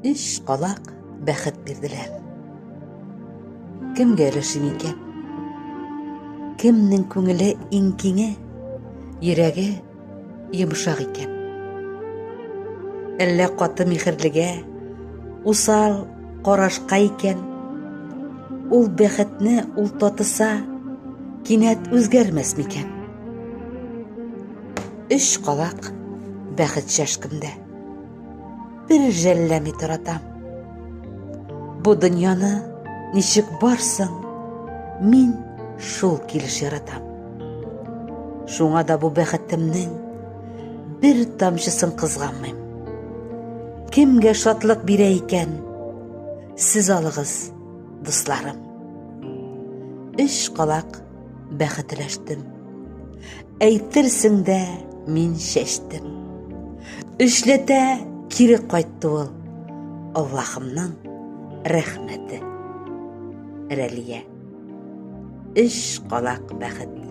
Үч ҡалаҡ бәхет бирҙеләр. Кемгә өләшем икән? Кемнең күңеле иң киңе, йөрәге йомшаҡ икән? Әллә ҡаты михерлегә, усал ҡарашҡа икән? Ул бәхетне ул татыса, кинәт үҙгәрмәс микән? Өч ҡалаҡ бәхет шәшкемдә. Бер жәлләми торатам. Бу донъяны нисек барсың, мин шул килеш яратам. Шуңа да бу бәхетемнең бер тамчысын ҡыҙғанмайым. Кемгә шатлыҡ бирә икән? Сез алығыҙ, дуҫларым. Өч ҡалаҡ бәхет өләштем. Әйтерсең дә мин шәштем. Эшләтә кире ҡайтты ул. Аллаһымның рәхмәте. Рәлиә. Өч ҡалаҡ бәхет.